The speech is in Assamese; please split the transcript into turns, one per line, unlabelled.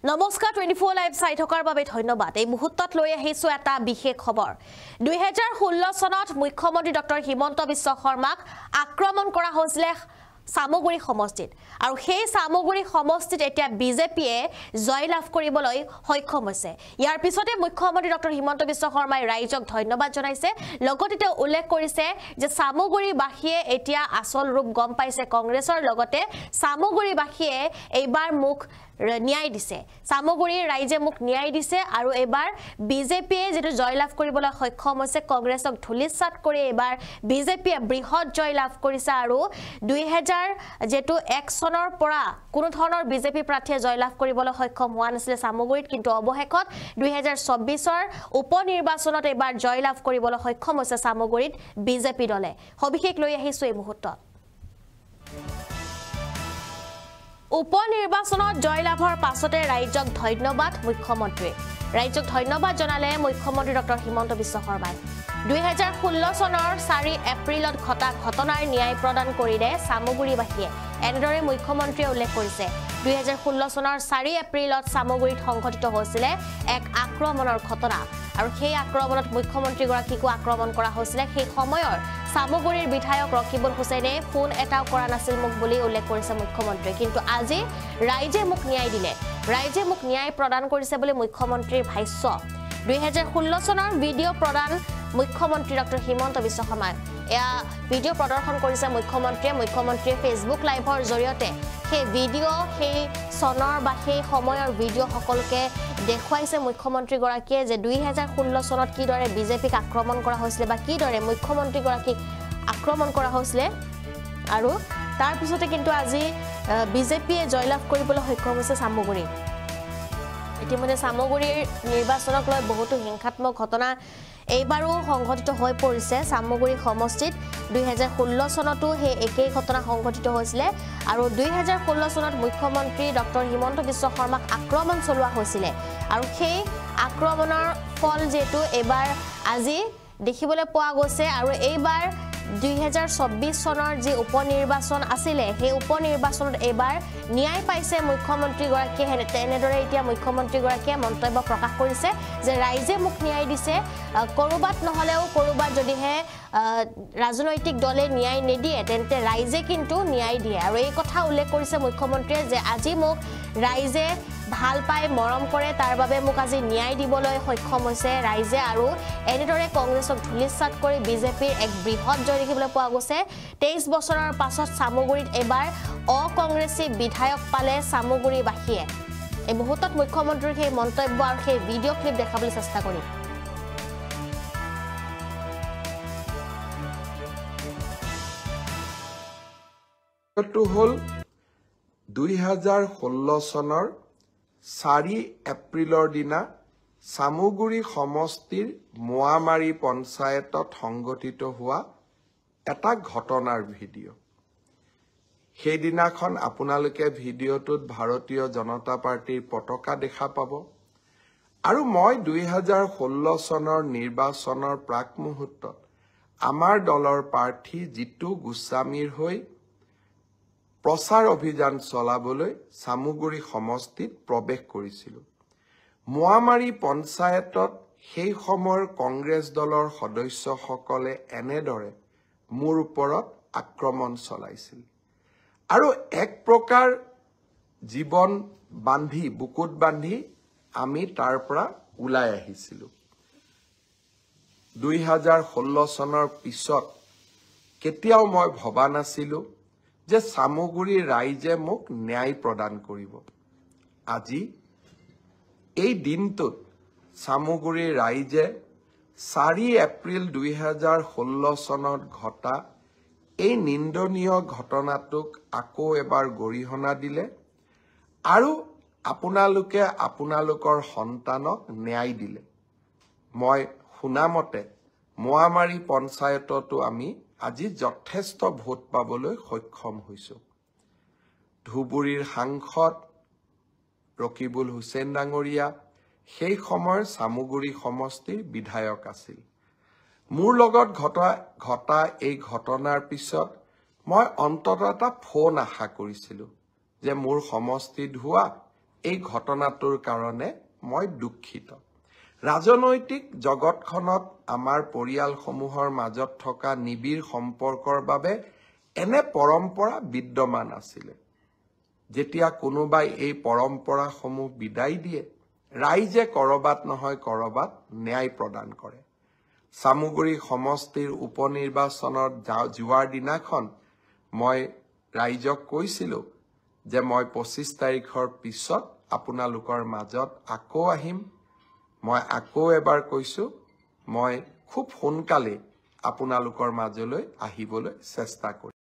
নমস্কাৰ 24 লাইভ চাই থকাৰ বাবে ধন্যবাদ। এই মুহূৰ্তত লৈ আহিছো এটা বিশেষ খবৰ। 2016 চনত মুখ্যমন্ত্ৰী ডক্টৰ হিমন্ত বিশ্ব শৰ্মাক আক্ৰমণ কৰা হৈছিল সামগুৰি সমষ্টিত আৰু সেই সামগুৰি সমষ্টিত এতিয়া বিজেপিয়ে জয়লাভ কৰিবলৈ সক্ষম হৈছে। ইয়াৰ পিছতে মুখ্যমন্ত্ৰী ডক্টৰ হিমন্ত বিশ্ব শৰ্মাই ৰাইজক ধন্যবাদ জনাইছে। লগতে তেওঁ উল্লেখ কৰিছে যে সামগুৰিবাসীয়ে এতিয়া আসল ৰূপ গম পাইছে কংগ্ৰেছৰ, লগতে সামগুৰিবাসীয়ে এইবাৰ মুখ ন্যায় দিছে, সামগুৰিৰ ৰাইজে মুখ ন্যায় দিছে আৰু এবাৰ বিজেপিয়ে যেটো জয়লাভ কৰিবলৈ সক্ষম হৈছে, কংগ্ৰেছক ধুলিসাৎ কৰি এবাৰ বিজেপিয়ে বৃহৎ জয়লাভ কৰিছে আৰু 2001 চনৰ পৰা কোনো ধৰণৰ বিজেপি প্ৰাৰ্থীয়ে জয়লাভ কৰিবলৈ সক্ষম হোৱা নাছিল সামগুৰিত, কিন্তু অৱশেষত 2024ৰ উপনিৰ্বাচনত এবাৰ জয়লাভ কৰিবলৈ সক্ষম হৈছে সামগুৰিত বিজেপি দলে। সবিশেষ লৈ আহিছো এই মুহূৰ্তত। উপনিৰ্বাচনত জয়লাভৰ পাছতে ৰাইজক ধন্যবাদ মুখ্যমন্ত্ৰী। ৰাইজক ধন্যবাদ জনালে মুখ্যমন্ত্ৰী ডক্টৰ হিমন্ত বিশ্ব শৰ্মাই। 2016 চনৰ 4 এপ্ৰিলত ঘটা ঘটনাৰ ন্যায় প্ৰদান কৰিলে সামগুৰিবাসীয়ে, এনেদৰে মুখ্যমন্ত্ৰীয়ে উল্লেখ কৰিছে। 2016 চনৰ 4 এপ্ৰিলত সামগুৰিত সংঘটিত হৈছিল এক আক্ৰমণৰ ঘটনা আৰু সেই আক্ৰমণত মুখ্যমন্ত্ৰীগৰাকীকো আক্ৰমণ কৰা হৈছিল। সেই সময়ৰ সামগুৰিৰ বিধায়ক ৰকিবুল হুছেইনে ফোন এটাও কৰা নাছিল মোক বুলি উল্লেখ কৰিছে মুখ্যমন্ত্ৰীয়ে, কিন্তু আজি ৰাইজে মোক ন্যায় দিলে, ৰাইজে মোক ন্যায় প্ৰদান কৰিছে বুলি মুখ্যমন্ত্ৰীৰ ভাষ্য। 2016 চনৰ ভিডিঅ' প্ৰদান মুখ্যমন্ত্ৰী ডক্টৰ হিমন্ত বিশ্ব শৰ্মাই এয়া ভিডিঅ' প্ৰদৰ্শন কৰিছে মুখ্যমন্ত্ৰীয়ে ফেচবুক লাইভৰ জৰিয়তে সেই ভিডিঅ' সেই চনৰ বা সেই সময়ৰ ভিডিঅ' সকলোকে দেখুৱাইছে মুখ্যমন্ত্ৰীগৰাকীয়ে যে 2016 চনত কিদৰে বিজেপিক আক্ৰমণ কৰা হৈছিল বা কিদৰে মুখ্যমন্ত্ৰীগৰাকীক আক্ৰমণ কৰা হৈছিল আৰু তাৰ পিছতে কিন্তু আজি বিজেপিয়ে জয়লাভ কৰিবলৈ সক্ষম হৈছে সামগুৰি। ইতিমধ্যে সামগুৰিৰ নিৰ্বাচনক লৈ বহুতো হিংসাত্মক ঘটনা এইবাৰো সংঘটিত হৈ পৰিছে সামগুৰি সমষ্টিত। 2016 চনতো সেই একেই ঘটনা সংঘটিত হৈছিল আৰু 2016 চনত মুখ্যমন্ত্ৰী ডক্টৰ হিমন্ত বিশ্ব শৰ্মাক আক্ৰমণ চলোৱা হৈছিল আৰু সেই আক্ৰমণৰ ফল যেটো এবাৰ আজি দেখিবলৈ পোৱা গৈছে আৰু এইবাৰ 2024 চনৰ যি উপনিৰ্বাচন আছিলে সেই উপনিৰ্বাচনত এবাৰ ন্যায় পাইছে মুখ্যমন্ত্ৰীগৰাকীয়ে। তেনেদৰে এতিয়া মুখ্যমন্ত্ৰীগৰাকীয়ে মন্তব্য প্ৰকাশ কৰিছে যে ৰাইজে মোক ন্যায় দিছে, কৰবাত নহলেও কৰবাত যদিহে ৰাজনৈতিক দলে ন্যায় নিদিয়ে তেন্তে ৰাইজে কিন্তু ন্যায় দিয়ে আৰু এই কথা উল্লেখ কৰিছে মুখ্যমন্ত্ৰীয়ে যে আজি মোক ৰাইজে ভাল পাই মৰম কৰে, তাৰ বাবে মোক আজি ন্যায় দিবলৈ সক্ষম হৈছে ৰাইজে আৰু এনেদৰে কংগ্ৰেছক ধুলিসাৎ কৰি বিজেপিৰ এক বৃহৎ জয় দেখিবলৈ পোৱা গৈছে। 23 বছৰৰ পাছত সামগুৰিত এবাৰ অকংগ্ৰেছী বিধায়ক পালে সামগুৰিবাসীয়ে। এই মুহূৰ্তত মুখ্যমন্ত্ৰীৰ সেই মন্তব্য আৰু সেই ভিডিঅ' ক্লিপ দেখাবলৈ চেষ্টা কৰিম।
হল 2016 চনৰ 4 এপ্ৰিলৰ দিনা সামগুৰি সমষ্টিৰ মোৱামাৰী পঞ্চায়তত সংঘটিত হোৱা এটা ঘটনাৰ ভিডিঅ'। সেইদিনাখন আপোনালোকে ভিডিঅ'টোত ভাৰতীয় জনতা পাৰ্টিৰ পতাকা দেখা পাব আৰু মই 2016 চনৰ নিৰ্বাচনৰ প্ৰাক মুহূৰ্তত আমাৰ দলৰ প্ৰাৰ্থী জিতু গোস্বামীৰ হৈ প্ৰচাৰ অভিযান চলাবলৈ সামগুৰি সমষ্টিত প্ৰৱেশ কৰিছিলোঁ। মোৱামাৰী পঞ্চায়তত সেই সময়ৰ কংগ্ৰেছ দলৰ সদস্যসকলে এনেদৰে মোৰ ওপৰত আক্ৰমণ চলাইছিল আৰু এক প্ৰকাৰ জীৱন বান্ধি বুকুত বান্ধি আমি তাৰ পৰা ওলাই আহিছিলোঁ। 2016 চনৰ পিছত কেতিয়াও মই ভবা নাছিলোঁ যে সামগুৰিৰ ৰাইজে মোক ন্যায় প্ৰদান কৰিব। আজি এই দিনটোত সামগুৰিৰ ৰাইজে 4 এপ্ৰিল 2016 চনত ঘটা এই নিন্দনীয় ঘটনাটোক আকৌ এবাৰ গৰিহণা দিলে আৰু আপোনালোকে আপোনালোকৰ সন্তানক ন্যায় দিলে। মই শুনামতে মোৱামাৰী পঞ্চায়ততো আমি আজি যথেষ্ট ভোট পাবলৈ সক্ষম হৈছো। ধুবুৰীৰ সাংসদ ৰকিবুল হুছেইন ডাঙৰীয়া সেই সময়ৰ সামগুৰি সমষ্টিৰ বিধায়ক আছিল। মোৰ লগত ঘটা এই ঘটনাৰ পিছত মই অন্ততঃ এটা ফোন আশা কৰিছিলোঁ যে মোৰ সমষ্টিত হোৱা এই ঘটনাটোৰ কাৰণে মই দুখিত ৰাজনৈতিক জগতখনত আমাৰ পৰিয়ালসমূহৰ মাজত থকা নিবিড় সম্পৰ্কৰ বাবে এনে পৰম্পৰা বিদ্যমান আছিলে যেতিয়া কোনোবাই এই পৰম্পৰাসমূহ বিদায় দিয়ে ৰাইজে কৰবাত নহয় কৰবাত ন্যায় প্ৰদান কৰে সামুগুৰি সমষ্টিৰ উপনিৰ্বাচনত যোৱাৰ দিনাখন মই ৰাইজক কৈছিলো যে মই 25 তাৰিখৰ পিছত আপোনালোকৰ মাজত আকৌ আহিম মই আকৌ এবাৰ কৈছো মই খুব সোনকালে আপোনালোকৰ মাজলৈ আহিবলৈ চেষ্টা কৰিম